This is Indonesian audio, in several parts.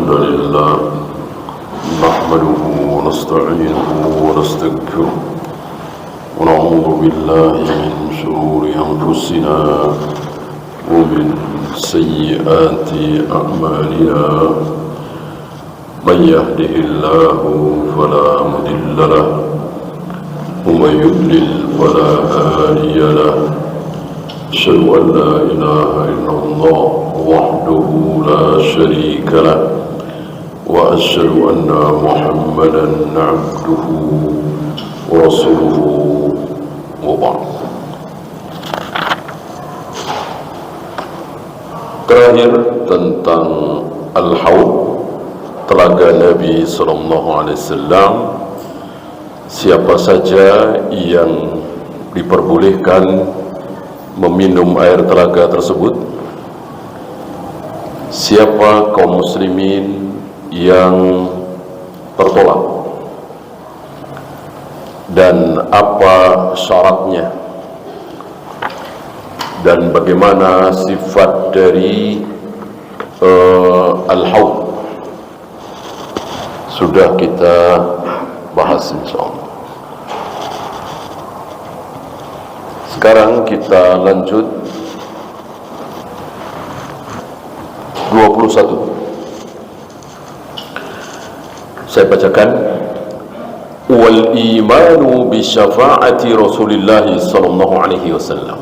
الحمد لله نحمده ونستعينه ونستغفره ونعوذ بالله من شرور أنفسنا ومن سيئات أعمالنا من يهده الله فلا مضل له ومن يضلل فلا هادي له أشهد أن لا إله إلا الله وحده لا شريك له وأشهد أن محمدا عبده ورسوله وبعد. Terakhir tentang Al-Haud, telaga Nabi SAW. Siapa saja yang diperbolehkan meminum air telaga tersebut, siapa kaum muslimin yang tertolak, dan apa syaratnya, dan bagaimana sifat dari Al-Haud, sudah kita bahas insyaallah. Sekarang kita lanjut 21. Saya bacakan. Wal imanu bi syafa'ati Rasulillah sallallahu alaihi wasallam.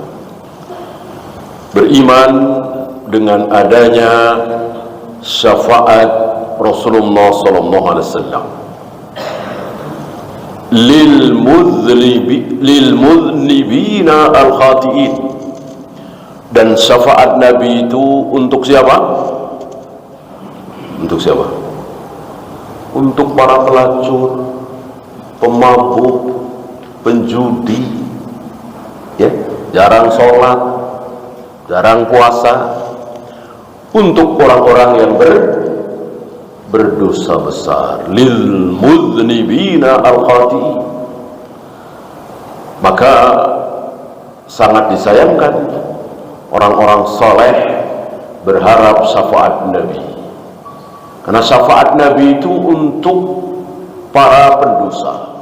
Beriman dengan adanya syafaat Rasulullah sallallahu alaihi wasallam lil mudhnibina al khati'in, dan syafaat Nabi itu untuk siapa? Untuk siapa? Untuk para pelacur, pemabuk, penjudi, ya, jarang sholat, jarang puasa, untuk orang-orang yang berdosa besar, lil mudhnibina al khati'in. Maka sangat disayangkan orang-orang saleh berharap syafaat Nabi, karena syafaat Nabi itu untuk para pendosa,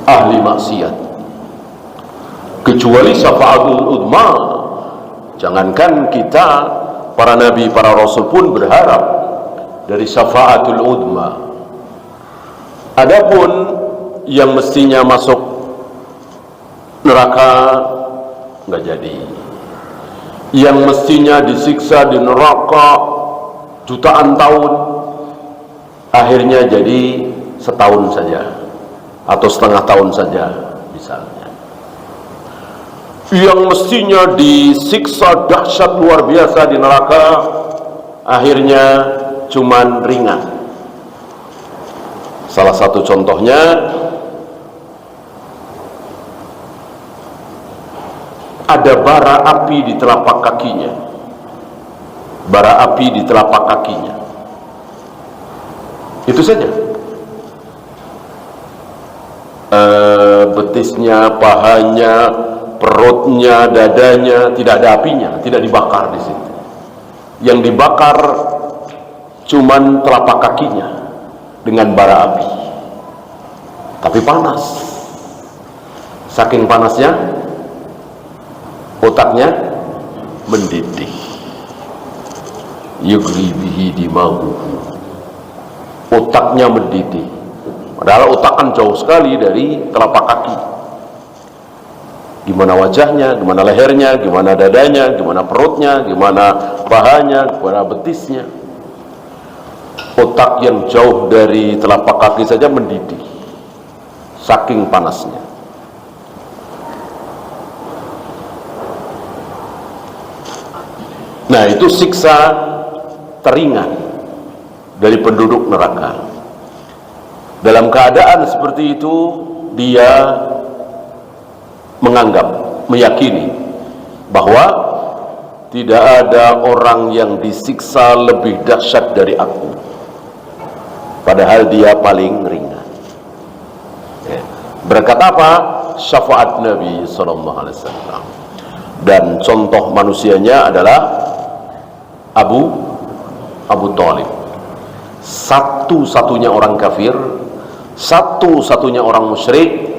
ahli maksiat. Kecuali syafaatul udma, jangankan kita, para nabi, para rasul pun berharap dari syafaatul udma. Adapun yang mestinya masuk neraka nggak jadi, yang mestinya disiksa di neraka jutaan tahun, akhirnya jadi setahun saja atau setengah tahun saja misalnya. Yang mestinya disiksa dahsyat luar biasa di neraka, akhirnya cuman ringan. Salah satu contohnya, ada bara api di telapak kakinya. Bara api di telapak kakinya. Itu saja. Betisnya, pahanya, perutnya, dadanya, tidak ada apinya, tidak dibakar di situ. Yang dibakar cuman telapak kakinya dengan bara api. Tapi panas. Saking panasnya, otaknya mendidih. Yugri bihi dima'uhu. Otaknya mendidih. Padahal otak kan jauh sekali dari telapak kaki. Gimana wajahnya, gimana lehernya, gimana dadanya, gimana perutnya, gimana pahanya, gimana betisnya. Otak yang jauh dari telapak kaki saja mendidih, saking panasnya. Nah, itu siksa teringan dari penduduk neraka. Dalam keadaan seperti itu, dia menganggap, meyakini bahwa tidak ada orang yang disiksa lebih dahsyat dari aku, padahal dia paling ringan. Berkat apa? Syafaat Nabi SAW. Dan contoh manusianya adalah Abu Thalib. satu-satunya orang kafir, satu-satunya orang musyrik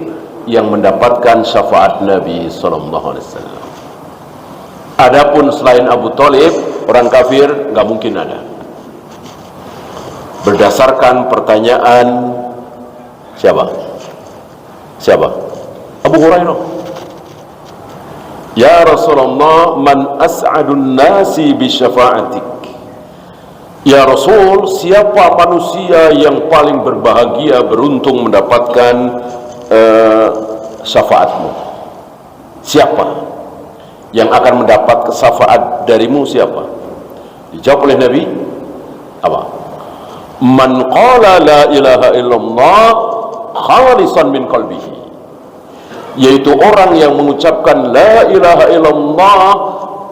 yang mendapatkan syafaat Nabi sallallahu alaihi wasallam. Adapun selain Abu Thalib, orang kafir nggak mungkin ada. Berdasarkan pertanyaan siapa? Abu Hurairah. Ya Rasulullah, man as'adun nasi bi syafa'atik? Ya Rasul, siapa manusia yang paling berbahagia, beruntung mendapatkan syafaatmu? Siapa yang akan mendapat syafaat darimu? Siapa? Dijawab oleh Nabi apa? Man qala la ilaha illallah khalisan min qalbihi, yaitu orang yang mengucapkan la ilaha illallah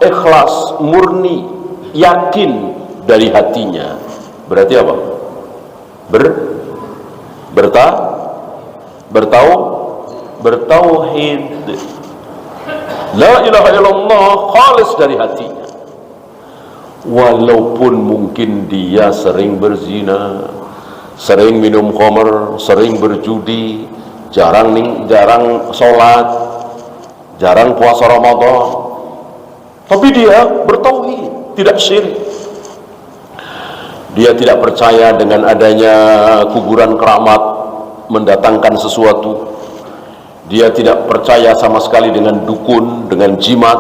ikhlas, murni, yakin dari hatinya. Berarti apa? Bertauhid. La ilaha illallah khalis dari hatinya. Walaupun mungkin dia sering berzina, sering minum khamr, sering berjudi, jarang sholat, jarang puasa Ramadan, tapi dia bertauhid, tidak syirik. Dia tidak percaya dengan adanya kuburan keramat mendatangkan sesuatu. Dia tidak percaya sama sekali dengan dukun, dengan jimat,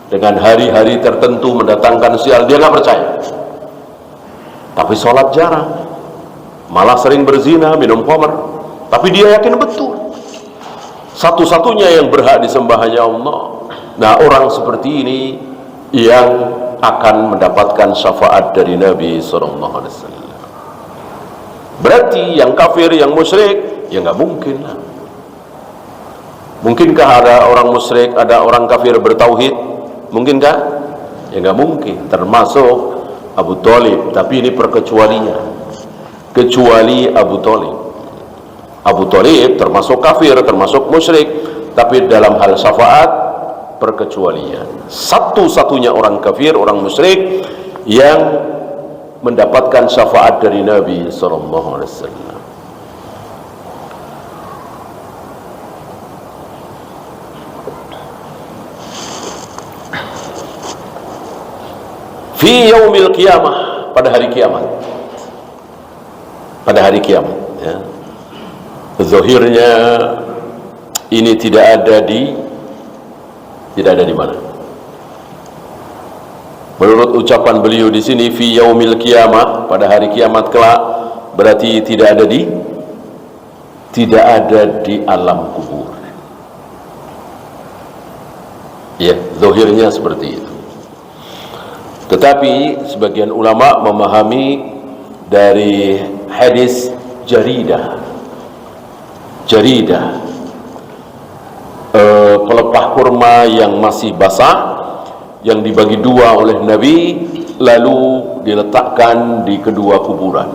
dengan hari-hari tertentu mendatangkan sial. Dia nggak percaya. Tapi sholat jarang, malah sering berzina, minum khamr. Tapi dia yakin betul satu-satunya yang berhak disembah hanya Allah. Nah, orang seperti ini yang akan mendapatkan syafaat dari Nabi SAW. Berarti yang kafir, yang musyrik, ya nggak mungkin lah. Mungkinkah ada orang musyrik, ada orang kafir bertauhid? Mungkinkah? Ya nggak mungkin. Termasuk Abu Thalib. Tapi ini perkecualinya. Kecuali Abu Thalib. Abu Thalib termasuk kafir, termasuk musyrik. Tapi dalam hal syafaat, perkecualian. Satu-satunya orang kafir, orang musyrik yang mendapatkan syafaat dari Nabi sallallahu alaihi wasallam. Fi yaumil qiyamah, pada hari kiamat. Pada hari kiamat, ya. Zahirnya ini tidak ada di mana? Menurut ucapan beliau di sini, fi yaumil qiyamah, pada hari kiamat kelak, berarti tidak ada di alam kubur. Ya, zahirnya seperti itu. Tetapi sebagian ulama memahami dari hadis jaridah, pelepah kurma yang masih basah, yang dibagi dua oleh Nabi, lalu diletakkan di kedua kuburan.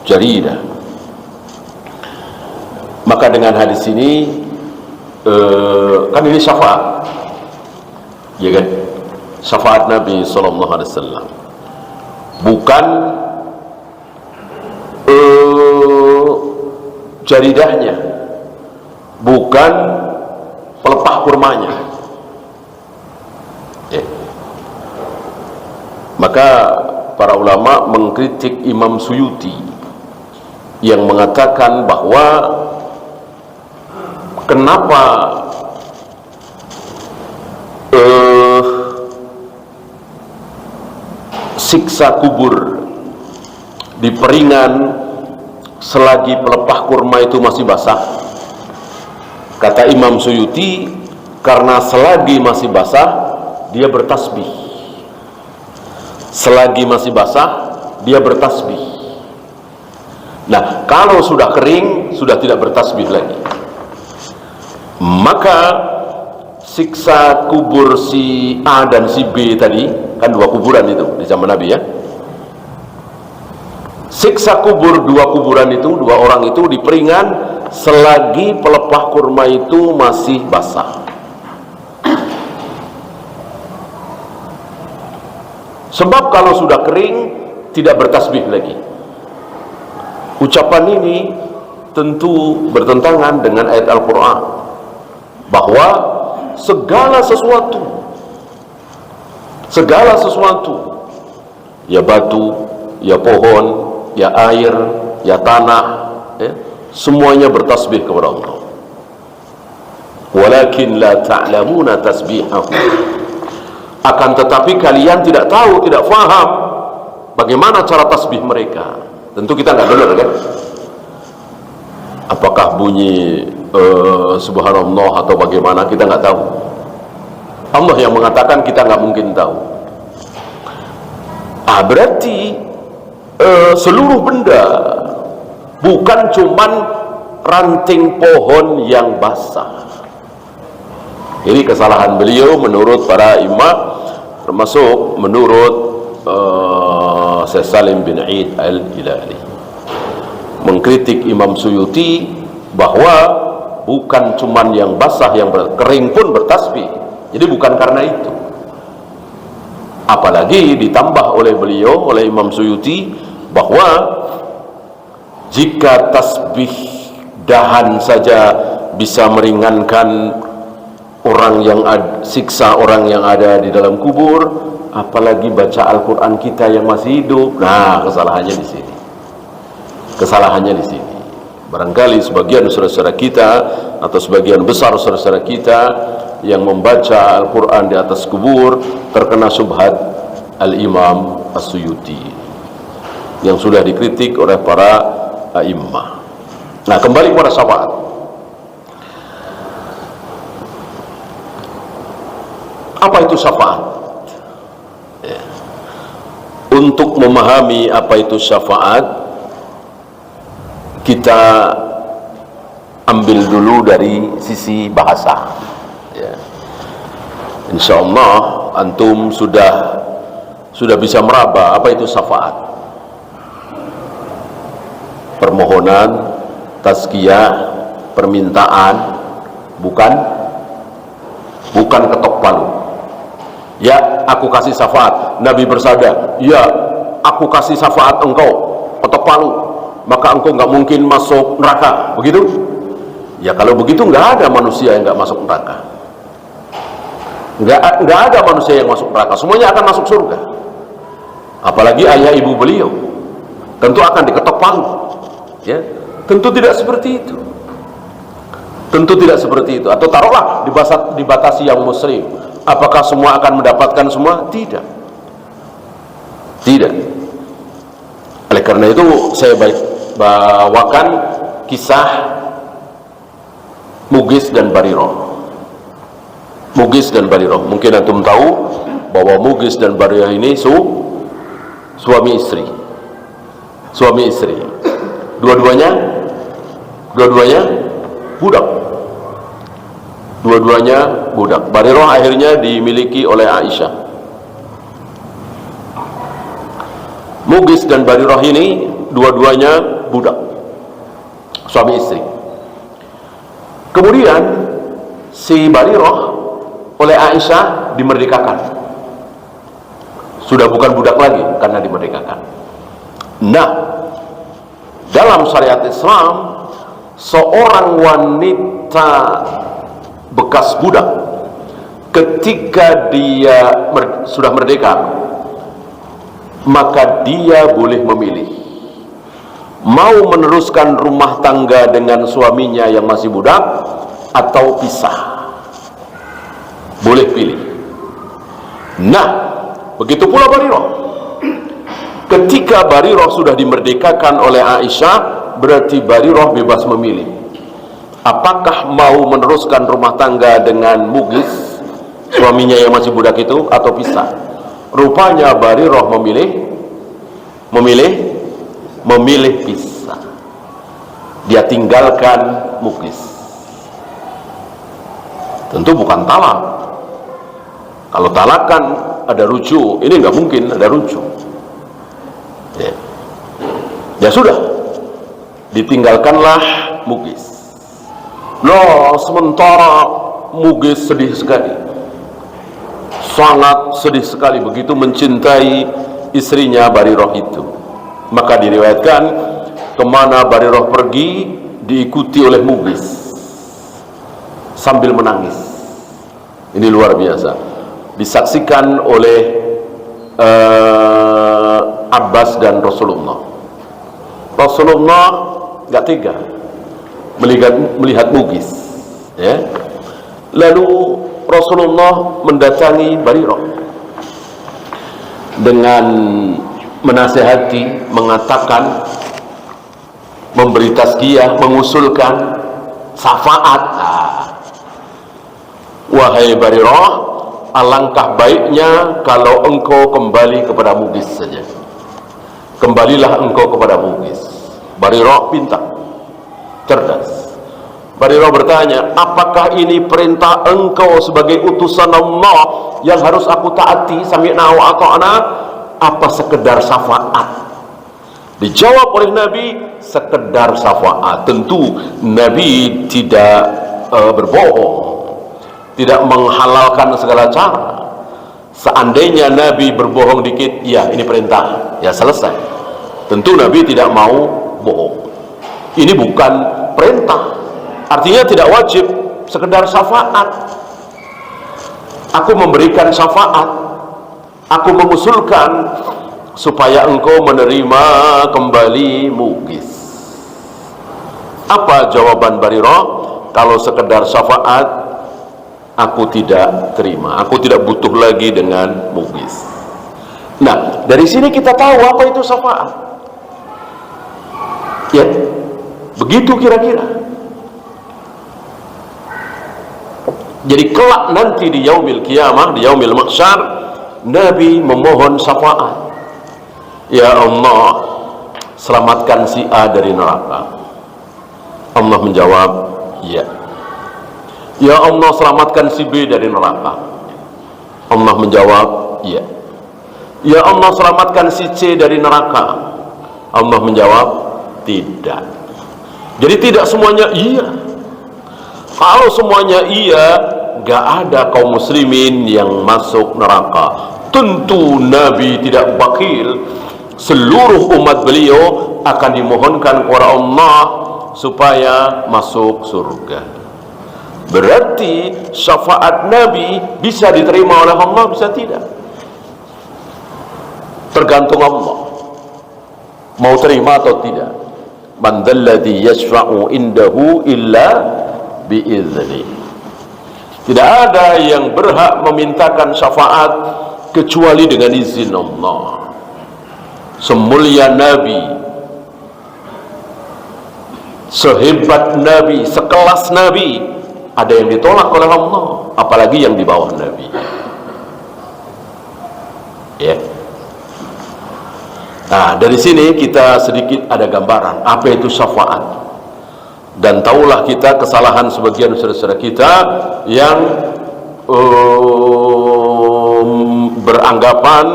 Jaridah. Maka dengan hadis ini, kan ini syafaat, ya kan? Syafaat Nabi sallallahu alaihi wasallam, bukan jaridahnya, bukan pelepah kurmanya. Maka para ulama mengkritik Imam Suyuti yang mengatakan bahwa kenapa siksa kubur diperingan selagi pelepah kurma itu masih basah. Kata Imam Suyuti, karena selagi masih basah dia bertasbih, selagi masih basah dia bertasbih. Nah, kalau sudah kering sudah tidak bertasbih lagi. Maka siksa kubur si A dan si B tadi, kan dua kuburan itu di zaman Nabi ya. Siksa kubur dua kuburan itu, dua orang itu diperingan selagi pelepah kurma itu masih basah. Sebab kalau sudah kering tidak bertasbih lagi. Ucapan ini tentu bertentangan dengan ayat Al-Quran bahwa segala sesuatu, ya batu, ya pohon, ya air, ya tanah, ya, semuanya bertasbih kepada Allah. Walakin la ta'lamuna tasbihahu. Akan tetapi kalian tidak tahu, tidak faham bagaimana cara tasbih mereka. Tentu kita nggak dengar kan? Apakah bunyi subhanallah atau bagaimana, kita nggak tahu. Allah yang mengatakan, kita nggak mungkin tahu. Berarti seluruh benda, bukan cuman ranting pohon yang basah. Ini kesalahan beliau menurut para imam, termasuk menurut Syekh Salim bin Eid Al-Hilali, mengkritik Imam Suyuti bahwa bukan cuman yang basah, yang kering pun bertasbih. Jadi bukan karena itu. Apalagi ditambah oleh beliau, oleh Imam Suyuti, bahwa jika tasbih dahan saja bisa meringankan orang yang siksa orang yang ada di dalam kubur, apalagi baca Al-Quran kita yang masih hidup. Nah, kesalahannya di sini. Kesalahannya di sini. Barangkali sebagian saudara-saudara kita atau sebagian besar saudara-saudara kita yang membaca Al-Quran di atas kubur terkena syubhat Al-Imam As-Suyuti yang sudah dikritik oleh para a'immah. Nah, kembali kepada syafaat. Apa itu syafaat? Ya. Untuk memahami apa itu syafaat, kita ambil dulu dari sisi bahasa. Ya. Insya Allah antum sudah bisa meraba apa itu syafaat. Permohonan, tazkiyah, permintaan, bukan ketok palu. Ya, aku kasih syafaat. Nabi bersabda, ya, aku kasih syafaat engkau, ketok palu, maka engkau nggak mungkin masuk neraka. Begitu? Ya, kalau begitu nggak ada manusia yang nggak masuk neraka. Nggak ada manusia yang masuk neraka. Semuanya akan masuk surga. Apalagi ayah ibu beliau, tentu akan diketok palu. Ya, tentu tidak seperti itu. Tentu tidak seperti itu. Atau taruhlah dibatasi yang muslim. Apakah semua akan mendapatkan semua? Tidak. Tidak. Oleh karena itu saya bawakan kisah Mugis dan Bariroh. Mugis dan Bariroh. Mungkin antum tahu bahwa Mugis dan Bariroh ini suami istri. Suami istri. Dua-duanya budak. Dua-duanya budak. Bariroh akhirnya dimiliki oleh Aisyah. Mugis dan Bariroh ini dua-duanya budak, suami istri. Kemudian si Bariroh oleh Aisyah dimerdekakan. Sudah bukan budak lagi karena dimerdekakan. Nah, dalam syariat Islam, seorang wanita bekas budak ketika dia sudah merdeka, maka dia boleh memilih mau meneruskan rumah tangga dengan suaminya yang masih budak atau pisah. Boleh pilih. Nah, begitu pula Bariroh. Ketika Bariroh sudah dimerdekakan oleh Aisyah, berarti Bariroh bebas memilih. Apakah mau meneruskan rumah tangga dengan Mugis, suaminya yang masih budak itu, atau pisah? Rupanya Bariroh memilih pisah. Dia tinggalkan Mugis. Tentu bukan talak. Kalau talak kan ada rujuk. Ini nggak mungkin ada rujuk. Ya sudah, ditinggalkanlah Mugis. Loh, sementara Mugis sedih sekali, sangat sedih sekali, begitu mencintai istrinya Barirah itu. Maka diriwayatkan kemana Barirah pergi diikuti oleh Mughis sambil menangis. Ini luar biasa, disaksikan oleh Abbas dan Rasulullah. Rasulullah nggak tega melihat Mughis, ya. Lalu Rasulullah mendatangi Barirah dengan menasihati, mengatakan, memberi tazkiyah, mengusulkan syafaat. Wahai Barirah, alangkah baiknya kalau engkau kembali kepada Mughis saja. Kembalilah engkau kepada Mughis. Barirah pintar, cerdas. Barirah bertanya, apakah ini perintah engkau sebagai utusan Allah yang harus aku taati? Sami'na wa ata'na, apa sekedar syafaat? Dijawab oleh Nabi, sekedar syafaat. Tentu Nabi tidak berbohong, tidak menghalalkan segala cara. Seandainya Nabi berbohong dikit, ya ini perintah, ya selesai. Tentu Nabi tidak mau bohong. Ini bukan perintah, artinya tidak wajib, sekedar syafaat. Aku memberikan syafaat, aku mengusulkan supaya engkau menerima kembali Mughis. Apa jawaban Barirah? Kalau sekedar syafaat, aku tidak terima, aku tidak butuh lagi dengan Mughis. Nah, dari sini kita tahu apa itu syafaat, ya, begitu kira-kira. Jadi kelak nanti di yaumil qiyamah, di yaumil mahsyar, Nabi memohon syafaat. Ya Allah, selamatkan si A dari neraka. Allah menjawab, ya. Ya Allah, selamatkan si B dari neraka. Allah menjawab, ya. Ya Allah, selamatkan si C dari neraka. Allah menjawab, tidak. Jadi tidak semuanya iya. Kalau semuanya iya, gak ada kaum muslimin yang masuk neraka. Tentu Nabi tidak bakhil. Seluruh umat beliau akan dimohonkan kepada Allah supaya masuk surga. Berarti syafaat Nabi bisa diterima oleh Allah, bisa tidak, tergantung Allah mau terima atau tidak. Man dzalladzi yashfa'u indahu illa bi'idznih. Tidak ada yang berhak memintakan syafaat kecuali dengan izin Allah. Semulia Nabi, sehebat Nabi, sekelas Nabi, ada yang ditolak oleh Allah, apalagi yang di bawah Nabi, ya. Nah, dari sini kita sedikit ada gambaran apa itu syafaat. Dan tahulah kita kesalahan sebagian saudara-saudara kita yang beranggapan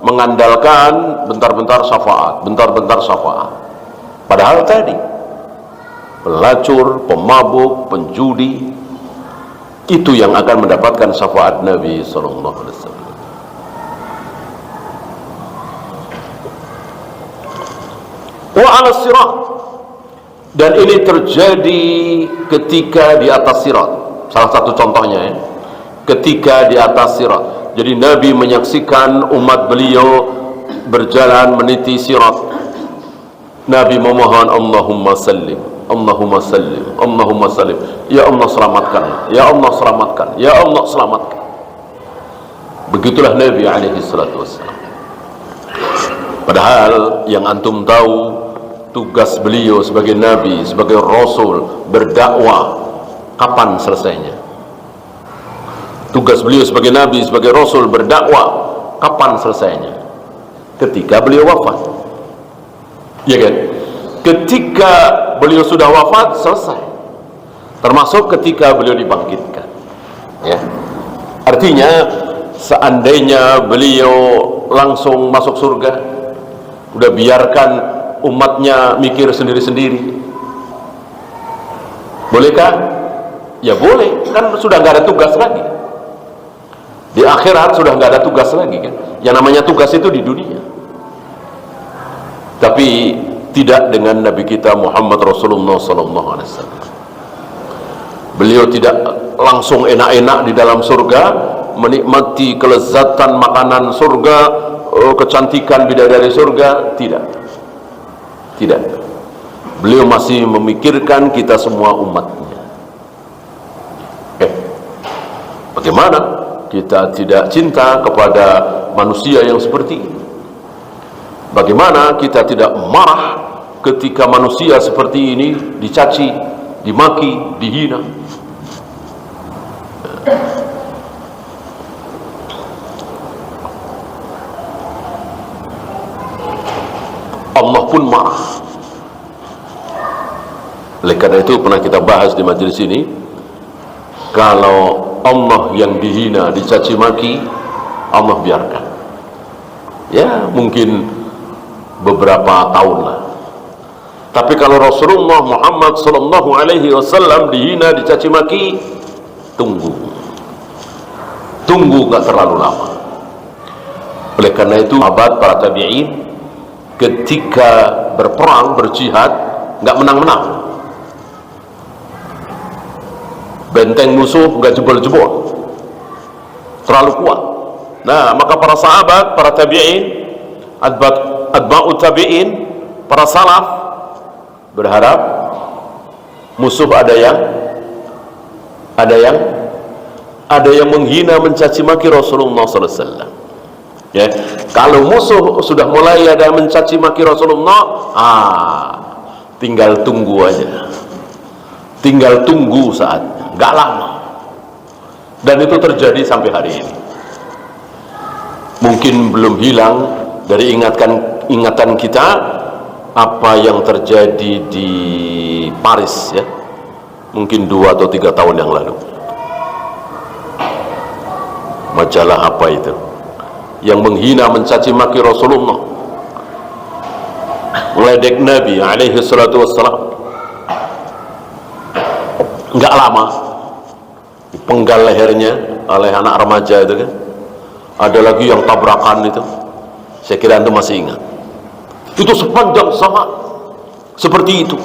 mengandalkan bentar-bentar syafaat, bentar-bentar syafaat. Padahal tadi pelacur, pemabuk, penjudi itu yang akan mendapatkan syafaat Nabi sallallahu alaihi wasallam. Wa 'ala sirat, dan ini terjadi ketika di atas sirat. Salah satu contohnya, ya, ketika di atas sirat. Jadi Nabi menyaksikan umat beliau berjalan meniti sirat. Nabi memohon, Allahumma sallim, Allahumma sallim, Allahumma sallim. Ya Allah selamatkan, ya Allah selamatkan, ya Allah selamatkan. Begitulah Nabi alaihi salatu wassalam. Padahal yang antum tahu, tugas beliau sebagai Nabi, sebagai Rasul, berdakwah, kapan selesainya? Tugas beliau sebagai Nabi, sebagai Rasul, berdakwah, kapan selesainya? Ketika beliau wafat, ya kan? Ketika beliau sudah wafat, selesai. Termasuk ketika beliau dibangkitkan, ya. Artinya seandainya beliau langsung masuk surga, udah biarkan umatnya mikir sendiri-sendiri, bolehkah? Ya boleh, kan sudah nggak ada tugas lagi. Di akhirat sudah nggak ada tugas lagi, kan? Yang namanya tugas itu di dunia. tapi tidak dengan Nabi kita Muhammad Rasulullah SAW. Beliau tidak langsung enak-enak di dalam surga, menikmati kelezatan makanan surga, kecantikan bidadari surga. Tidak. Beliau masih memikirkan kita semua umatnya. Bagaimana kita tidak cinta kepada manusia yang seperti ini? Bagaimana kita tidak marah ketika manusia seperti ini dicaci, dimaki, dihina? Allah pun marah. Oleh karena itu pernah kita bahas di majelis ini, kalau Allah yang dihina, dicaci maki, Allah biarkan. Ya, mungkin beberapa tahun lah. Tapi kalau Rasulullah Muhammad sallallahu alaihi wasallam dihina, dicaci maki, tunggu gak terlalu lama. Oleh karena itu sahabat, para tabi'in ketika berperang, berjihad, gak menang-menang. Benteng musuh gak jebol-jebol, terlalu kuat. Nah, maka para sahabat, para tabi'in, atba'u tabi'in, para salaf berharap musuh ada yang menghina, mencaci maki Rasulullah SAW. Ya, kalau musuh sudah mulai ada mencaci maki Rasulullah, tinggal tunggu aja, tinggal tunggu saatnya, nggak lama. Dan itu terjadi sampai hari ini. Mungkin belum hilang dari ingatan kita apa yang terjadi di Paris, ya, mungkin 2 atau 3 tahun yang lalu. Majalah apa itu yang menghina, mencaci maki Rasulullah, meledek Nabi alaihi salatu wassalam. Enggak lama dipenggal lehernya oleh anak remaja itu kan. Ada lagi yang tabrakan itu, saya kira Anda masih ingat. Itu sepanjang zaman seperti itu,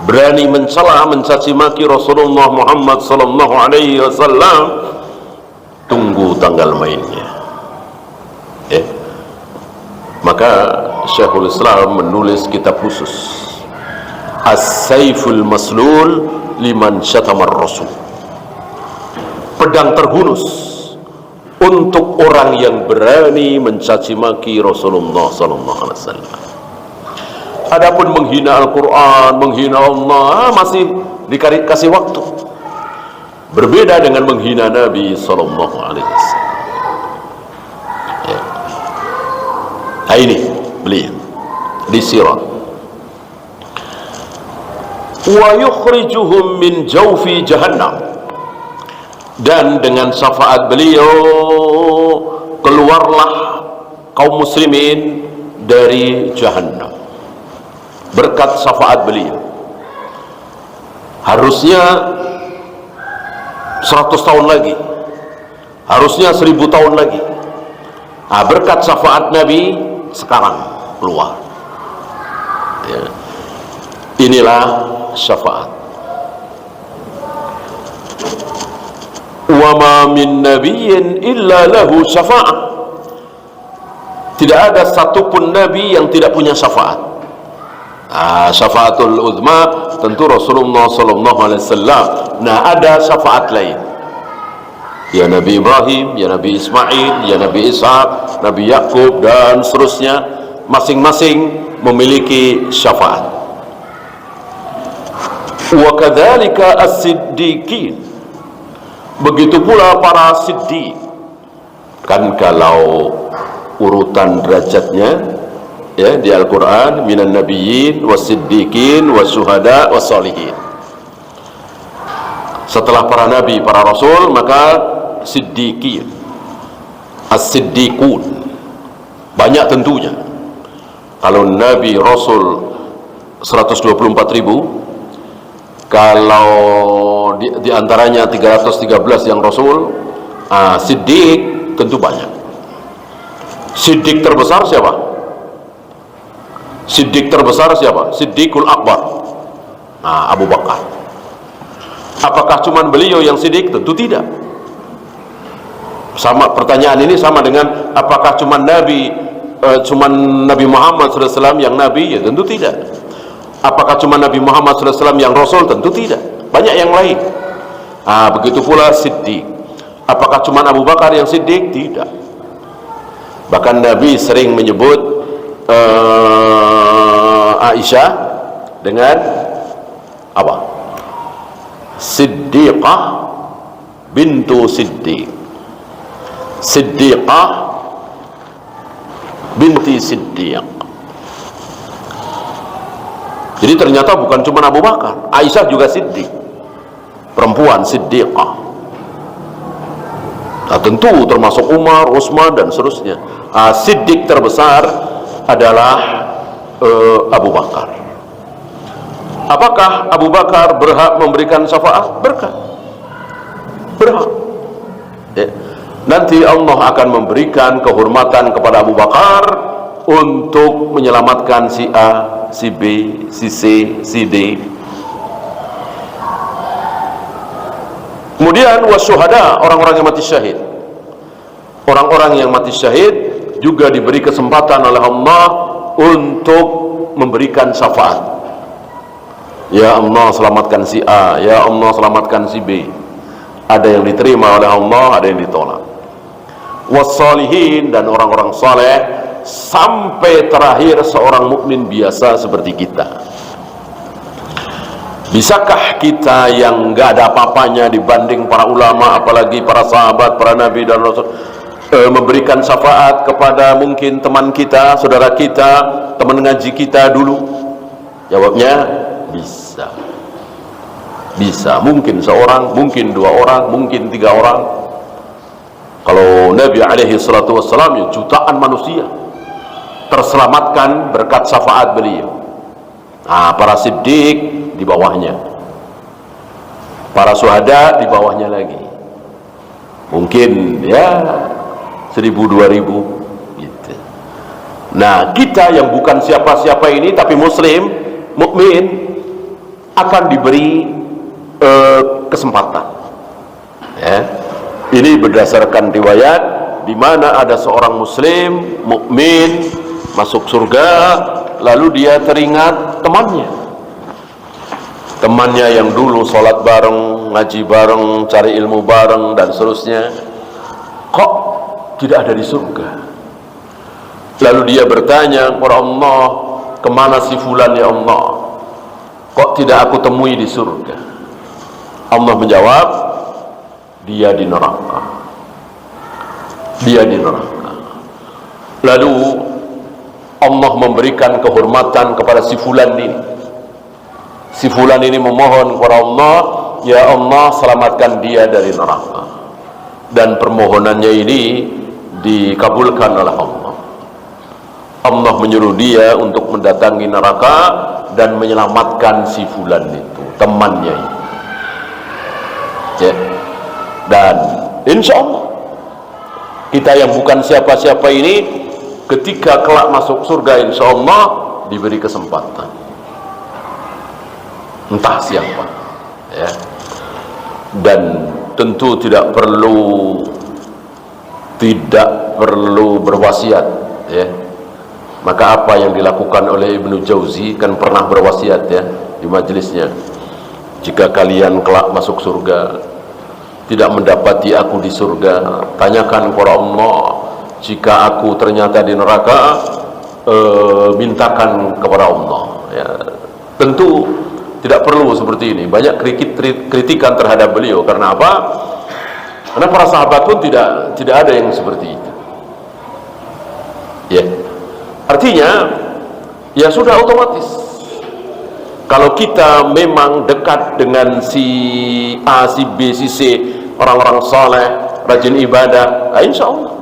berani mencela, mencaci maki Rasulullah Muhammad sallallahu alaihi wasallam. Tunggu tanggal mainnya. Maka Syekhul Islam menulis kitab khusus, As-Saiful Maslul Liman Syatamar Rasul, pedang terhunus untuk orang yang berani mencaci maki Rasulullah sallallahu alaihi wasallam. Adapun menghina Al-Quran, menghina Allah, masih dikasih waktu. Berbeda dengan menghina Nabi sallallahu alaihi wasallam. Nah, ini beliau di sirat. Wa yukhrijuhum min jawfi jahannam, dan dengan syafaat beliau keluarlah kaum muslimin dari jahannam. Berkat syafaat beliau. Harusnya 100 tahun lagi, harusnya 1000 tahun lagi. Berkat syafaat Nabi sekarang keluar. Inilah syafaat. Wa ma min nabiyyin illa lahu syafa'ah. Tidak ada satupun nabi yang tidak punya syafaat. Syafaatul uzma tentu Rasulullah sallallahu alaihi wasallam. Nah, ada syafaat lain. Ya Nabi Ibrahim, ya Nabi Ismail, ya Nabi Ishaq, Nabi Yakub, dan seterusnya, masing-masing memiliki syafaat. Wa kadzalika as-siddiqin, begitu pula para siddiq. Kan kalau urutan derajatnya, ya, di Al-Quran, minan nabiyyin was-siddiqin was-syuhada was-shalihin. Setelah para nabi, para rasul, maka siddiqin, as-siddiqun, banyak tentunya. Kalau nabi rasul 124.000, kalau di antaranya 313 yang rasul, siddiq tentu banyak. Siddiq terbesar siapa? Siddiq terbesar siapa? Siddiqul Akbar. Nah, Abu Bakar. Apakah cuma beliau yang siddiq? Tentu tidak. Sama, pertanyaan ini sama dengan apakah cuma Nabi Muhammad SAW yang Nabi? Ya tentu tidak. Apakah cuma Nabi Muhammad SAW yang Rasul? Tentu tidak. Banyak yang lain. Begitu pula Siddiq. Apakah cuma Abu Bakar yang Siddiq? Tidak. Bahkan Nabi sering menyebut Aisyah dengan apa? Siddiqah bintu Siddiq. Siddiqah binti Siddiq. Jadi ternyata bukan cuma Abu Bakar, Aisyah juga Siddiq, perempuan Siddiqah. Nah, tentu termasuk Umar, Utsman dan seterusnya. Siddiq terbesar adalah Abu Bakar. Apakah Abu Bakar berhak memberikan syafaat? Berhak. Ya. Nanti Allah akan memberikan kehormatan kepada Abu Bakar untuk menyelamatkan si A, si B, si C, si D. Kemudian wasyuhada, orang-orang yang mati syahid. Orang-orang yang mati syahid juga diberi kesempatan oleh Allah untuk memberikan syafaat. Ya Allah selamatkan si A, ya Allah selamatkan si B. Ada yang diterima oleh Allah, ada yang ditolak. Wassalihin, dan orang-orang saleh, sampai terakhir seorang mukmin biasa seperti kita. Bisakah kita yang nggak ada apa-apanya dibanding para ulama, apalagi para sahabat, para nabi dan rasul, memberikan syafaat kepada mungkin teman kita, saudara kita, teman ngaji kita dulu? Jawabnya bisa. Bisa, mungkin seorang, mungkin dua orang, mungkin tiga orang. Kalau Nabi alaihi salatu wassalam, ya jutaan manusia terselamatkan berkat syafaat beliau. Para siddiq di bawahnya, para syuhada di bawahnya lagi. Mungkin ya 1000, 2000 gitu. Nah, kita yang bukan siapa-siapa ini tapi muslim, mukmin, akan diberi kesempatan. Ya. Ini berdasarkan riwayat di mana ada seorang muslim mukmin masuk surga, lalu dia teringat temannya yang dulu sholat bareng, ngaji bareng, cari ilmu bareng dan seterusnya, kok tidak ada di surga. Lalu dia bertanya kepada Allah, kemana si fulan ya Allah, kok tidak aku temui di surga? Allah menjawab, dia di neraka. Lalu Allah memberikan kehormatan kepada si fulan ini. Si fulan ini memohon kepada Allah, ya Allah selamatkan dia dari neraka. Dan permohonannya ini dikabulkan oleh Allah. Allah menyuruh dia untuk mendatangi neraka dan menyelamatkan si fulan itu, temannya itu. Ya. Dan insya Allah kita yang bukan siapa-siapa ini ketika kelak masuk surga insya Allah diberi kesempatan, entah siapa, ya. Dan tentu tidak perlu berwasiat, ya. Maka apa yang dilakukan oleh Ibnu Jauzi, kan pernah berwasiat ya di majelisnya, jika kalian kelak masuk surga tidak mendapati aku di surga, tanyakan kepada Allah, jika aku ternyata di neraka, mintakan kepada Allah, ya. Tentu tidak perlu seperti ini. Banyak kritikan terhadap beliau. Karena apa? Karena para sahabat pun tidak ada yang seperti itu, ya. Artinya ya sudah otomatis, kalau kita memang dekat dengan si A, si B, si C, orang-orang saleh, rajin ibadah, insya Allah.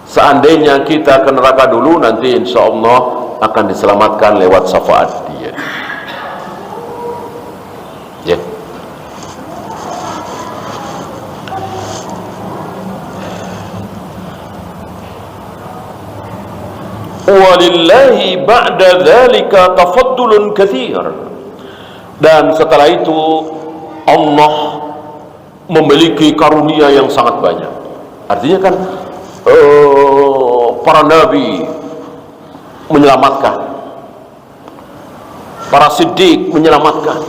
Seandainya kita ke neraka dulu, nanti insya Allah akan diselamatkan lewat syafaat dia. Ya. walillahi ba'da dzalika tafaddulun katsir. Dan setelah itu Allah memiliki karunia yang sangat banyak. Artinya kan para nabi menyelamatkan, para siddiq menyelamatkan,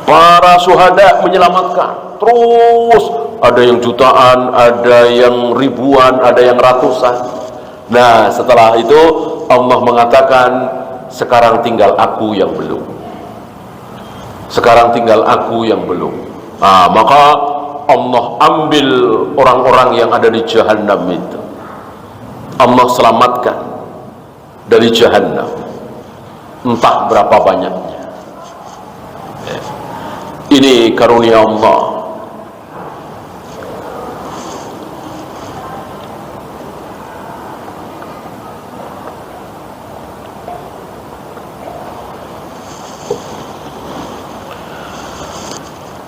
para syuhada menyelamatkan. Terus ada yang jutaan, ada yang ribuan, ada yang ratusan. Nah, setelah itu Allah mengatakan, sekarang tinggal aku yang belum. Sekarang tinggal aku yang belum. Nah, maka Allah ambil orang-orang yang ada di Jahannam itu. Allah selamatkan dari Jahannam. Entah berapa banyaknya. Ini karunia Allah.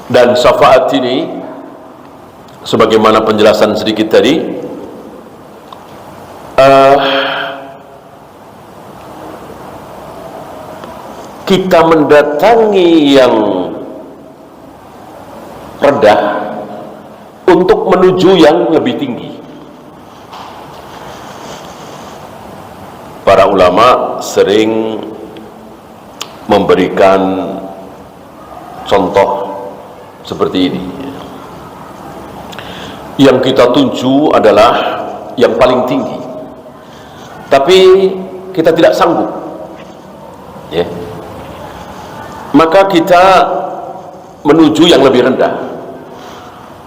Dan syafaat ini, sebagaimana penjelasan sedikit tadi, kita mendatangi yang rendah untuk menuju yang lebih tinggi. Para ulama sering memberikan contoh seperti ini. Yang kita tuju adalah yang paling tinggi, tapi kita tidak sanggup, ya. Maka kita menuju yang lebih rendah.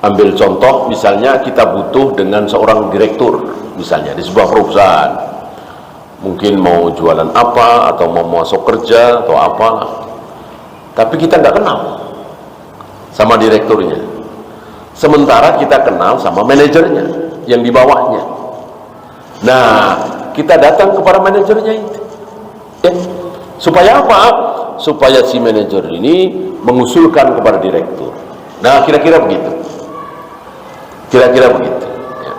Ambil contoh, misalnya kita butuh dengan seorang direktur, misalnya di sebuah perusahaan, mungkin mau jualan apa, atau mau masuk kerja atau apa, tapi kita nggak kenal sama direkturnya, sementara kita kenal sama manajernya yang di bawahnya. Nah, kita datang kepada manajernya itu, ya. Supaya apa? Supaya si manajer ini mengusulkan kepada direktur. Nah, kira-kira begitu. Kira-kira begitu, ya.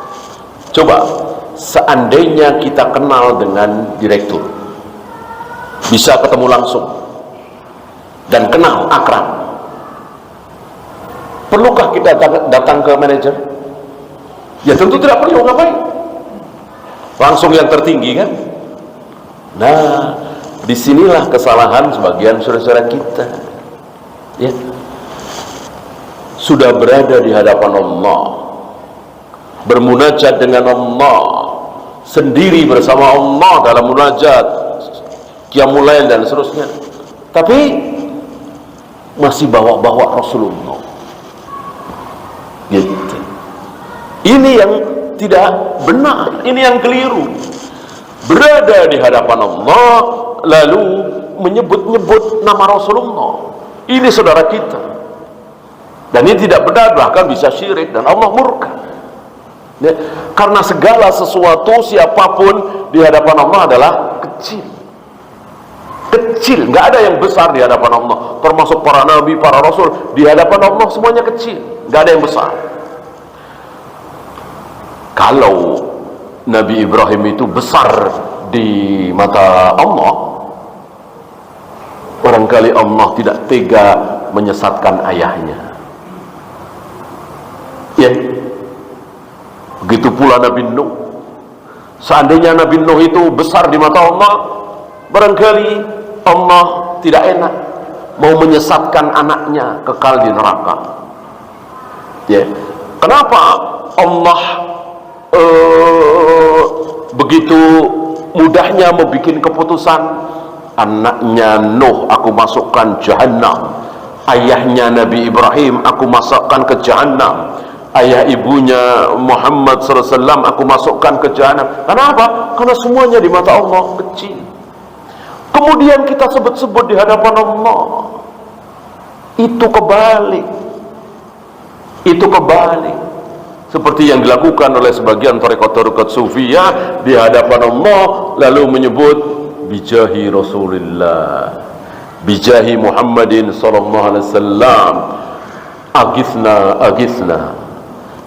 Coba, seandainya kita kenal dengan direktur, bisa ketemu langsung dan kenal, akrab, perlukah kita datang ke manajer? Ya tentu tidak perlu. Ngapain? Langsung yang tertinggi, kan? Nah, disinilah kesalahan sebagian saudara-saudara kita, ya. Sudah berada di hadapan Allah, bermunajat dengan Allah, sendiri bersama Allah dalam munajat, qiyamul lail dan seterusnya, tapi masih bawa-bawa Rasulullah, gitu. Ini yang tidak benar, ini yang keliru. Berada di hadapan Allah lalu menyebut-nyebut nama Rasulullah, ini saudara kita, dan ini tidak benar, bahkan bisa syirik dan Allah murka, ya. Karena segala sesuatu, siapapun di hadapan Allah adalah kecil. Kecil, nggak ada yang besar di hadapan Allah. Termasuk para nabi, para rasul, di hadapan Allah semuanya kecil, nggak ada yang besar. Kalau Nabi Ibrahim itu besar di mata Allah, barangkali Allah tidak tega menyesatkan ayahnya, ya. Begitu pula Nabi Nuh. Seandainya Nabi Nuh itu besar di mata Allah, barangkali Allah tidak enak mau menyesatkan anaknya kekal di neraka, ya. Kenapa Allah begitu mudahnya membuat keputusan? Anaknya Nuh aku masukkan Jahannam, ayahnya Nabi Ibrahim aku masukkan ke Jahannam, ayah ibunya Muhammad SAW aku masukkan ke Jahannam. Kenapa? Karena semuanya di mata Allah kecil. Kemudian kita sebut-sebut di hadapan Allah, itu kebalik. Itu kebalik, seperti yang dilakukan oleh sebagian tarekat-tarekat sufiyah di hadapan Allah, lalu menyebut bijahi Rasulullah, bijahi Muhammadin sallallahu alaihi wasallam, aghithna, aghithna,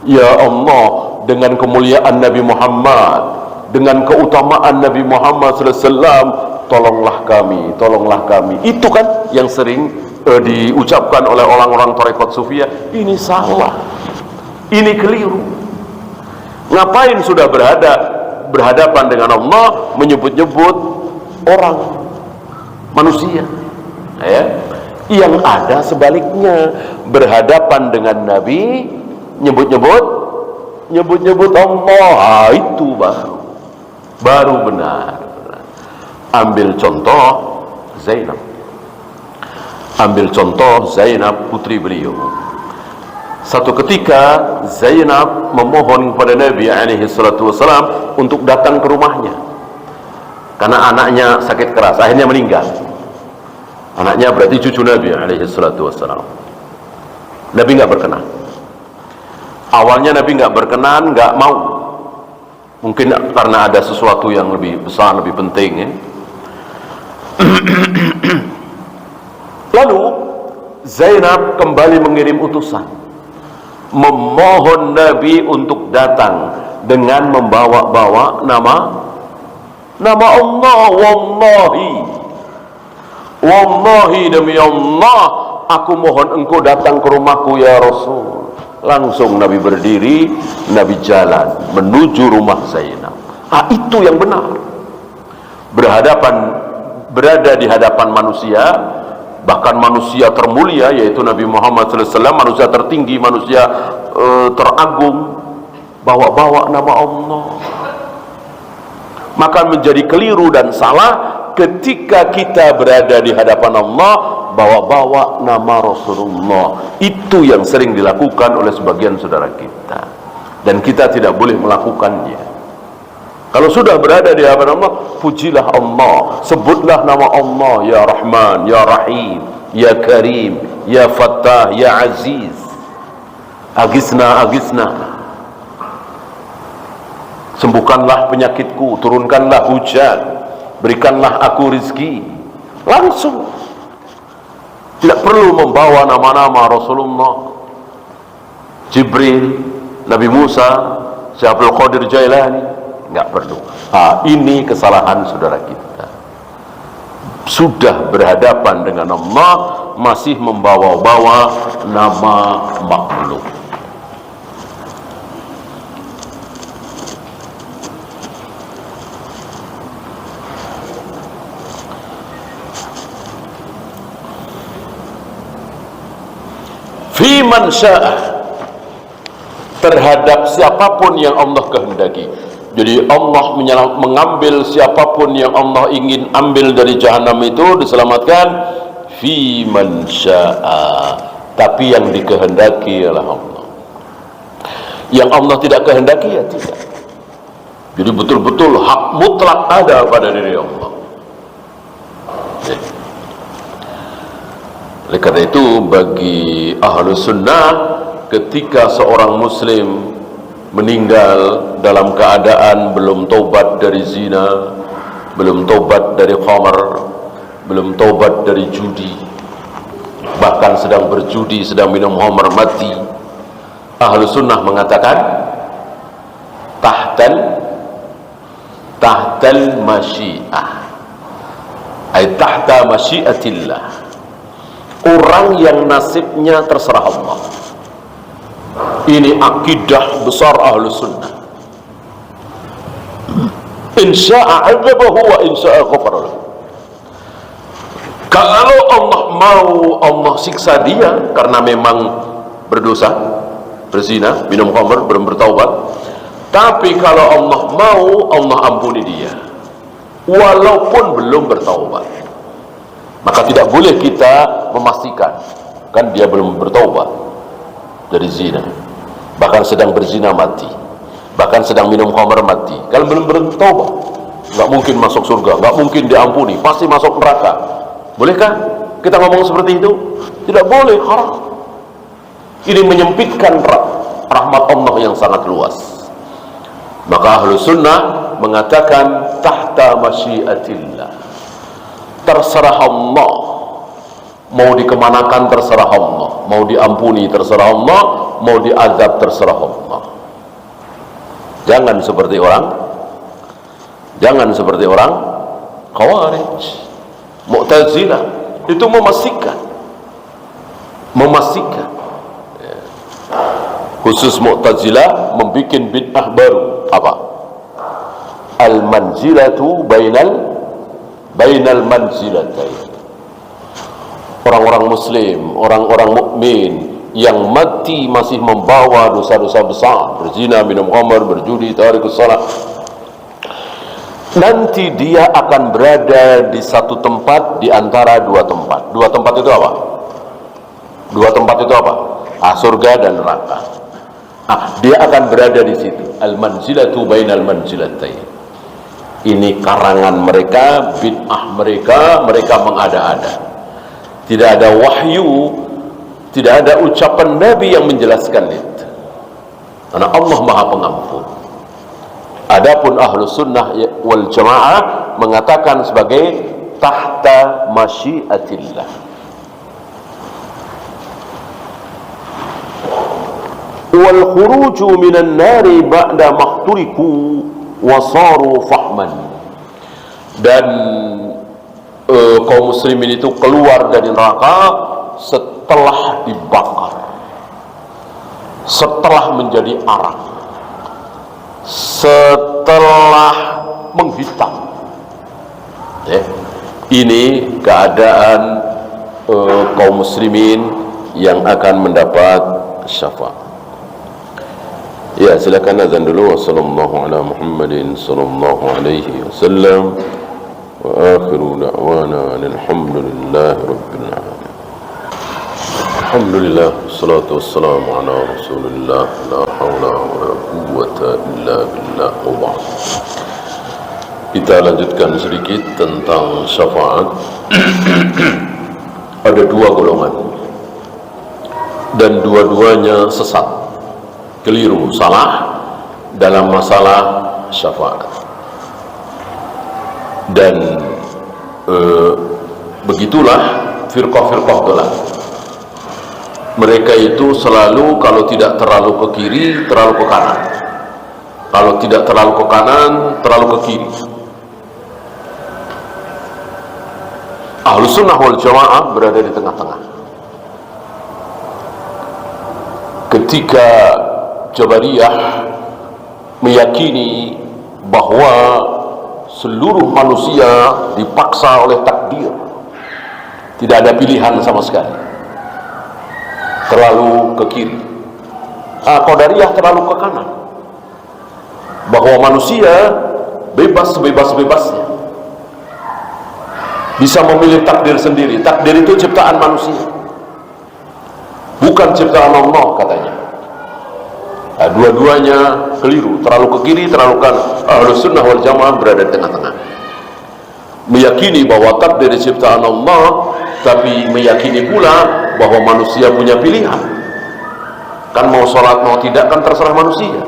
ya Allah, dengan kemuliaan Nabi Muhammad, dengan keutamaan Nabi Muhammad SAW, tolonglah kami, tolonglah kami. Itu kan yang sering diucapkan oleh orang-orang tarekat Sufiyah. Ini salah, ini keliru. Ngapain sudah berhadapan dengan Allah menyebut-nyebut orang, manusia, ya? Yang ada sebaliknya, berhadapan dengan Nabi, nyebut-nyebut Allah. Itu baru benar. Ambil contoh Zainab, putri beliau. Satu ketika Zainab memohon kepada Nabi SAW untuk datang ke rumahnya karena anaknya sakit keras, akhirnya meninggal. Anaknya berarti cucu Nabi SAW. Nabi nggak berkenan. Awalnya Nabi nggak berkenan, nggak mau. Mungkin karena ada sesuatu yang lebih besar, lebih penting, ya. Lalu Zainab kembali mengirim utusan, memohon Nabi untuk datang dengan membawa-bawa nama Allah. Wallahi demi Allah, aku mohon engkau datang ke rumahku ya Rasul. Langsung Nabi berdiri, Nabi jalan menuju rumah Zainab. Itu yang benar. Berada di hadapan manusia, bahkan manusia termulia yaitu Nabi Muhammad SAW, manusia tertinggi, manusia teragung, bawa-bawa nama Allah. Maka menjadi keliru dan salah ketika kita berada di hadapan Allah bawa-bawa nama Rasulullah. Itu yang sering dilakukan oleh sebagian saudara kita, dan kita tidak boleh melakukannya. Kalau sudah berada di hadapan Allah, pujilah Allah, sebutlah nama Allah, ya Rahman, ya Rahim, ya Karim, ya Fattah, ya Aziz. Agisna, sembuhkanlah penyakitku, turunkanlah hujan, berikanlah aku rizki. Langsung, tidak perlu membawa nama-nama Rasulullah, Jibril, Nabi Musa, Syekh Abdul Qadir Jailani. Nggak perlu. Ini kesalahan saudara kita. Sudah berhadapan dengan Allah, masih membawa-bawa nama makhluk. Fiman sya'ah, terhadap siapapun yang Allah kehendaki. Jadi Allah mengambil siapapun yang Allah ingin ambil dari jahanam itu, diselamatkan. Fiman sya'ah, tapi yang dikehendaki adalah Allah. Yang Allah tidak kehendaki, ya tidak. Jadi betul-betul hak mutlak ada pada diri Allah. Oleh karena itu, bagi ahlu sunnah, ketika seorang muslim meninggal dalam keadaan belum taubat dari zina, belum taubat dari khamar, belum taubat dari judi, bahkan sedang berjudi, sedang minum khamar, mati, ahlu sunnah mengatakan tahtal masyiah, ay tahta masyiatillah, orang yang nasibnya terserah Allah. Ini akidah besar ahlu sunnah. Insya'a azabahu wa insya'a ghafara lahu. Kalau Allah mau, Allah siksa dia karena memang berdosa, berzina, minum khamr, belum bertaubat. Tapi kalau Allah mau, Allah ampuni dia walaupun belum bertaubat. Maka tidak boleh kita memastikan, kan dia belum bertaubat dari zina, bahkan sedang berzina mati, bahkan sedang minum khamr mati. Kalau belum bertaubat, nggak mungkin masuk surga, nggak mungkin diampuni, pasti masuk neraka. Bolehkah kita ngomong seperti itu? Tidak boleh, haram. Ini menyempitkan rahmat Allah yang sangat luas. Maka ahlu sunnah mengatakan tahta masyiatillah, terserah Allah. Mau dikemanakan terserah Allah, mau diampuni terserah Allah, mau diazab terserah Allah. Jangan seperti orang Jangan seperti orang Khawarij, Mu'tazilah. Itu memastikan ya. Khusus Mu'tazilah membuat bid'ah baru. Apa? Al-manzilatu bainal manzilatayn. Orang-orang muslim, orang-orang mukmin yang mati masih membawa dosa-dosa besar, berzina, minum khamar, berjudi, tarikus salat, nanti dia akan berada di satu tempat di antara dua tempat. Dua tempat itu apa? Dua tempat itu apa? Surga dan neraka. Dia akan berada di situ. Al-manzilatu bainal manzilatayn. Ini karangan mereka, bid'ah mereka, mereka mengada-ada. Tidak ada wahyu, tidak ada ucapan Nabi yang menjelaskan itu. Karena Allah Maha Pengampun. Adapun Ahlus Sunnah wal Jamaah mengatakan sebagai tahta masyiatillah. Wal khuruju minan nari ba'da mahturiku wasaru fahman. Dan kaum muslimin itu keluar dari neraka setelah dibakar, setelah menjadi arang, setelah menghitam. Ini keadaan kaum muslimin yang akan mendapat syafaat. Ya, silakan azan dulu. Wassallallahu ala Muhammadin sallallahu alaihi wasallam. Wa akhiru da'wana alhamdulillahi rabbil alamin. Alhamdulillah, salatu wassalamu ala Rasulillah, la haula wala quwwata illa billah. Wa kita lanjutkan sedikit tentang syafaat. Ada dua golongan dan dua-duanya sesat, keliru, salah dalam masalah syafaat. Dan begitulah firqah-firqah dolal. Mereka itu selalu kalau tidak terlalu ke kiri, terlalu ke kanan. Kalau tidak terlalu ke kanan, terlalu ke kiri. Ahlus Sunnah wal Jamaah berada di tengah-tengah. Ketika Jabariyah meyakini bahwa seluruh manusia dipaksa oleh takdir, tidak ada pilihan sama sekali, terlalu ke kiri. Qadariyah terlalu ke kanan, bahwa manusia bebas sebebas-bebasnya, bisa memilih takdir sendiri. Takdir itu ciptaan manusia, bukan ciptaan Allah katanya. Dua-duanya keliru, terlalu ke kiri, terlalu ke kanan. Ahlus Sunnah wal Jamaah berada di tengah-tengah, meyakini bahwa takdir ciptaan Allah, tapi meyakini pula bahwa manusia punya pilihan. Kan mau sholat mau tidak kan terserah manusia.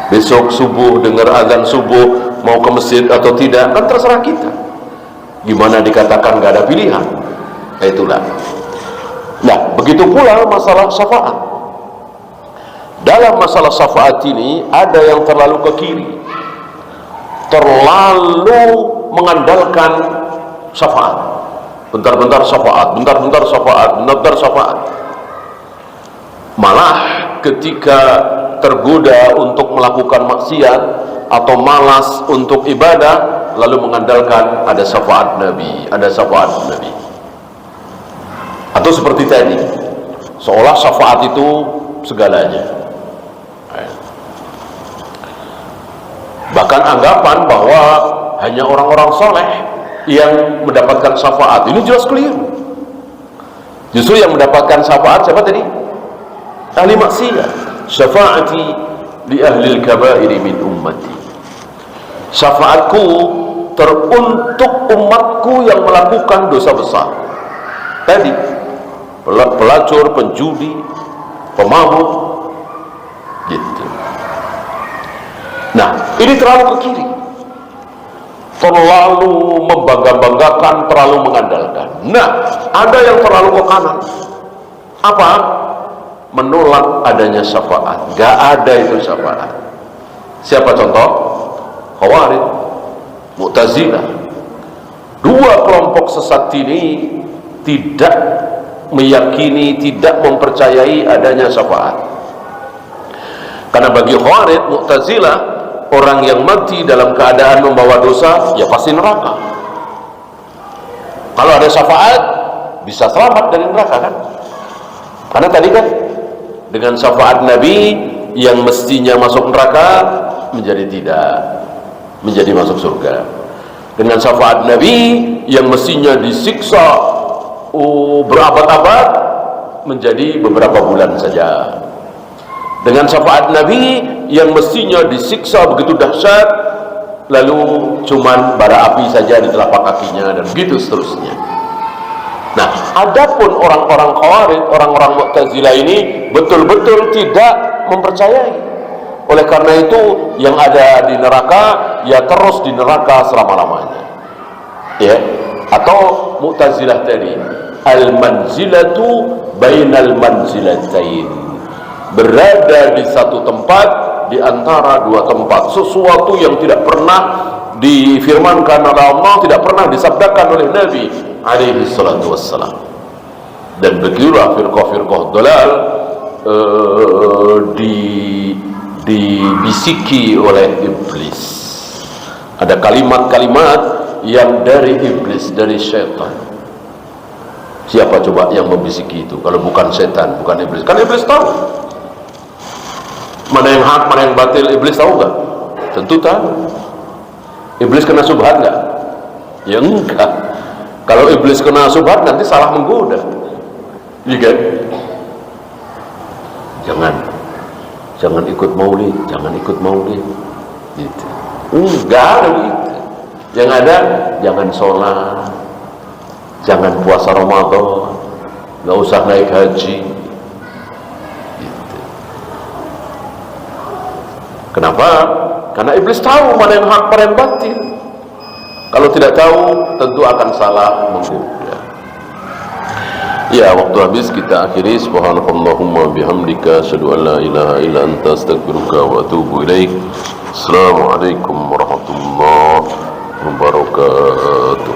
Besok subuh dengar azan subuh mau ke masjid atau tidak kan terserah kita. Gimana dikatakan gak ada pilihan? Itulah. Nah, begitu pula masalah syafaat. Dalam masalah syafaat ini ada yang terlalu ke kiri, terlalu mengandalkan syafaat. Bentar-bentar syafaat, bentar-bentar syafaat, bentar-bentar syafaat. Malah ketika tergoda untuk melakukan maksiat atau malas untuk ibadah, lalu mengandalkan ada syafaat Nabi, ada syafaat Nabi. Atau seperti tadi, seolah syafaat itu segalanya. Bahkan anggapan bahwa hanya orang-orang soleh yang mendapatkan syafaat, ini jelas keliru. Justru yang mendapatkan syafaat siapa tadi? Ahli maksiat. Syafaati li ahli al-kabairi min ummati. Syafaatku teruntuk umatku yang melakukan dosa besar. Tadi pelacur, penjudi, pemabuk, gitu. Nah, ini terlalu ke kiri, terlalu membangga-banggakan, terlalu mengandalkan. Nah, ada yang terlalu ke kanan. Apa? Menolak adanya syafaat. Gak ada itu syafaat. Siapa contoh? Khawarij, Mu'tazilah. Dua kelompok sesat ini tidak meyakini, tidak mempercayai adanya syafaat. Karena bagi Khawarij, Mu'tazilah, orang yang mati dalam keadaan membawa dosa, ya pasti neraka. Kalau ada syafaat, bisa selamat dari neraka kan? Karena tadi kan, dengan syafaat Nabi, yang mestinya masuk neraka, menjadi tidak, menjadi masuk surga. Dengan syafaat Nabi, yang mestinya disiksa berabad-abad, menjadi beberapa bulan saja. Dengan syafaat Nabi, yang mestinya disiksa begitu dahsyat, lalu cuman bara api saja di telapak kakinya, dan begitu seterusnya. Nah, adapun orang-orang Khawarij, orang-orang Mu'tazilah ini betul-betul tidak mempercayai. Oleh karena itu, yang ada di neraka, ya terus di neraka selama-lamanya. Ya, atau Mu'tazilah tadi, al-manzilatu bainal manzilatain, berada di satu tempat di antara dua tempat, sesuatu yang tidak pernah difirmankan oleh Allah, tidak pernah disabdakan oleh Nabi alaihi salatu wassalam. Dan begitulah firqah-firqah dalal dibisiki oleh iblis. Ada kalimat-kalimat yang dari iblis, dari syaitan. Siapa coba yang membisiki itu kalau bukan setan, bukan iblis? Kan iblis tahu mana yang hak, mana yang batil. Iblis tahu nggak? Tentu tahu. Iblis kena subhat nggak? Ya enggak. Kalau iblis kena subhat, nanti salah menggoda. Iya kan? Jangan ikut maulid, jangan ikut maulid. Gitu. Enggak ada gitu. Yang ada, jangan sholat, jangan puasa Ramadan, nggak usah naik haji. Gitu. Kenapa? Karena iblis tahu mana yang hak, mana yang batil. Kalau tidak tahu, tentu akan salah menggoda. Ya, waktu habis, kita akhiri. Subhanakallahumma bihamdika, asyhadu an la ilaha illa anta, astaghfiruka wa atubu ilaik. Assalamualaikum warahmatullahi wabarakatuh.